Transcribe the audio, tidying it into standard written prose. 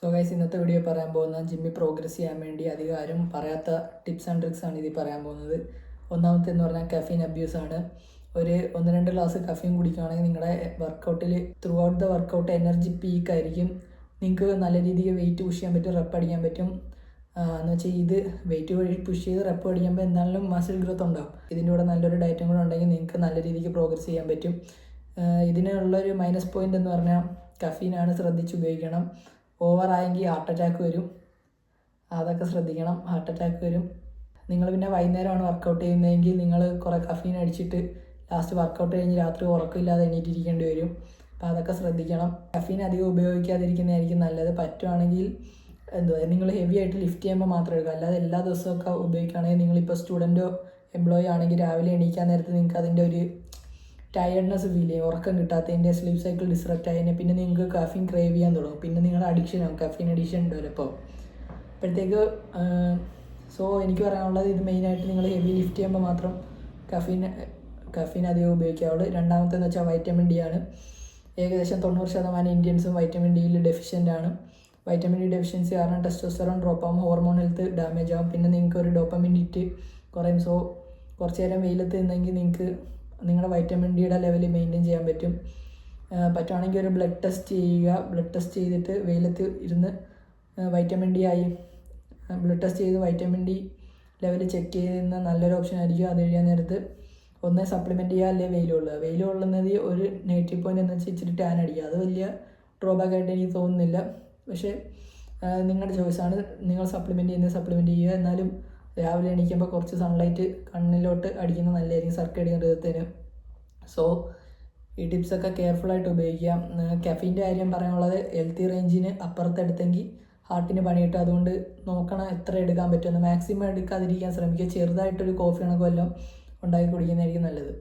So guys, ഇന്നത്തെ video പറയാൻ പോകുന്ന ജിമ്മിൽ പ്രോഗ്രസ് ചെയ്യാൻ വേണ്ടി അധികം ആരും പറയാത്ത ടിപ്സ് ആൻഡ് ട്രിക്സ് ആണ് ഇതിൽ പറയാൻ പോകുന്നത്. ഒന്നാമത്തെ എന്ന് പറഞ്ഞാൽ കഫീൻ അബ്യൂസ് ആണ്. ഒരു 1-2 ഗ്ലാസ് കഫീൻ കുടിക്കുകയാണെങ്കിൽ നിങ്ങളുടെ വർക്കൗട്ടിൽ throughout the workout energy peak ആയിരിക്കും. നിങ്ങൾക്ക് നല്ല രീതിക്ക് വെയിറ്റ് പുഷ് ചെയ്യാൻ പറ്റും, റെപ്പ് അടിക്കാൻ പറ്റും. എന്ന് വെച്ചാൽ ഇത് വെയിറ്റ് വഴി പുഷ് ചെയ്ത് റെപ്പ് അടിക്കുമ്പോൾ എന്തായാലും മസിൽ ഗ്രോത്ത് ഉണ്ടാവും. ഇതിൻ്റെ കൂടെ നല്ലൊരു ഡയറ്റും കൂടെ ഉണ്ടെങ്കിൽ നിങ്ങൾക്ക് നല്ല രീതിക്ക് പ്രോഗ്രസ് ചെയ്യാൻ പറ്റും. ഇതിനുള്ളൊരു മൈനസ് പോയിന്റ് എന്ന് പറഞ്ഞാൽ കഫീനാണ്, ശ്രദ്ധിച്ച് ഉപയോഗിക്കണം. ഓവറായെങ്കിൽ ഹാർട്ട് അറ്റാക്ക് വരും, അതൊക്കെ ശ്രദ്ധിക്കണം. ഹാർട്ട് അറ്റാക്ക് വരും. നിങ്ങൾ പിന്നെ വൈകുന്നേരമാണ് വർക്കൗട്ട് ചെയ്യുന്നതെങ്കിൽ നിങ്ങൾ കുറേ കഫീൻ അടിച്ചിട്ട് ലാസ്റ്റ് വർക്കൗട്ട് കഴിഞ്ഞ് രാത്രി ഉറക്കമില്ലാതെ എണീറ്റിരിക്കേണ്ടി വരും. അപ്പോൾ അതൊക്കെ ശ്രദ്ധിക്കണം. കഫീൻ അധികം ഉപയോഗിക്കാതിരിക്കുന്നതായിരിക്കും നല്ലത്. പറ്റുവാണെങ്കിൽ നിങ്ങൾ ഹെവി ആയിട്ട് ലിഫ്റ്റ് ചെയ്യുമ്പോൾ മാത്രം എടുക്കുക, അല്ലാതെ എല്ലാ ദിവസമൊക്കെ ഉപയോഗിക്കുകയാണെങ്കിൽ നിങ്ങളിപ്പോൾ സ്റ്റുഡൻറ്റോ എംപ്ലോയി ആണെങ്കിൽ രാവിലെ എണീക്കാൻ നേരത്ത് നിങ്ങൾക്ക് അതിൻ്റെ ഒരു ടയർഡ്നെസ് ഫീൽ ചെയ്യും, ഉറക്കം കിട്ടാത്തതിൻ്റെ, സ്ലീപ്പ് സൈക്കിൾ ഡിസ്റപ്റ്റ് ആയതിനെ പിന്നെ നിങ്ങൾക്ക് കഫീൻ ക്രേവ് ചെയ്യാൻ തുടങ്ങും. പിന്നെ നിങ്ങളുടെ അഡിക്ഷനാകും, കഫീൻ അഡിക്ഷൻ ഉണ്ടാവില്ല അപ്പോൾ അപ്പോഴത്തേക്ക്. സോ എനിക്ക് പറയാനുള്ളത്, ഇത് മെയിനായിട്ട് നിങ്ങൾ ഹെവി ലിഫ്റ്റ് ചെയ്യുമ്പോൾ മാത്രം കഫീൻ അധികം ഉപയോഗിക്കാവുള്ളൂ. രണ്ടാമത്തെന്ന് വെച്ചാൽ വൈറ്റമിൻ ഡി ആണ്. ഏകദേശം 90% ഇന്ത്യൻസും വൈറ്റമിൻ ഡിയിൽ ഡെഫിഷ്യൻ്റ് ആണ്. വൈറ്റമിൻ ഡി ഡെഫിഷ്യൻസി കാരണം ടെസ്റ്റോസ്റ്ററോൺ ഡ്രോപ്പ് ആകും, ഹോർമോൺ ഹെൽത്ത് ഡാമേജ് ആകും, പിന്നെ നിങ്ങൾക്ക് ഒരു ഡോപ്പമിൻ ഹിറ്റ് കുറയും. സോ കുറച്ച് നേരം വെയിലത്ത് നിന്നെങ്കിൽ നിങ്ങൾക്ക് നിങ്ങളുടെ വൈറ്റമിൻ ഡിയുടെ ലെവൽ മെയിൻറ്റെയിൻ ചെയ്യാൻ പറ്റും. പറ്റുവാണെങ്കിൽ ഒരു ബ്ലഡ് ടെസ്റ്റ് ചെയ്യുക. ബ്ലഡ് ടെസ്റ്റ് ചെയ്തിട്ട് വെയിലത്ത് ഇരുന്ന് വൈറ്റമിൻ ഡി ആയി ബ്ലഡ് ടെസ്റ്റ് ചെയ്ത് വൈറ്റമിൻ ഡി ലെവൽ ചെക്ക് ചെയ്യുന്ന നല്ലൊരു ഓപ്ഷൻ ആയിരിക്കും. അത് കഴിയാൻ നേരത്ത് ഒന്ന് സപ്ലിമെൻറ്റ് ചെയ്യുക, അല്ലെങ്കിൽ വെയിൽ കൊള്ളുന്നത് ഒരു നെഗറ്റീവ് പോയിന്റ് എന്ന് വെച്ചാൽ ഇച്ചിരി ടാൻ അടിക്കുക. അത് വലിയ ഡ്രോബാക്ക് ആയിട്ട് എനിക്ക് തോന്നുന്നില്ല. പക്ഷേ നിങ്ങളുടെ ചോയ്സാണ്. നിങ്ങൾ സപ്ലിമെൻറ്റ് ചെയ്യുക. എന്നാലും രാവിലെ എണീക്കുമ്പോൾ കുറച്ച് സൺലൈറ്റ് കണ്ണിലോട്ട് അടിക്കുന്നത് നല്ലതായിരിക്കും സർക്കഡിയൻ റിതത്തിന്. സോ ഈ ടിപ്സൊക്കെ കെയർഫുള്ളായിട്ട് ഉപയോഗിക്കാം. കഫീൻ്റെ കാര്യം പറയാനുള്ളത്, ഹെൽത്തി റേഞ്ചിന് അപ്പുറത്തെടുത്തെങ്കിൽ ഹാർട്ടിന് പണി കിട്ടും. അതുകൊണ്ട് നോക്കണം എത്ര എടുക്കാൻ പറ്റുമെന്ന്. മാക്സിമം എടുക്കാതിരിക്കാൻ ശ്രമിക്കുക. ചെറുതായിട്ടൊരു കോഫി കണക്ക് വല്ലതും ഉണ്ടാക്കി കുടിക്കുന്നതായിരിക്കും നല്ലത്.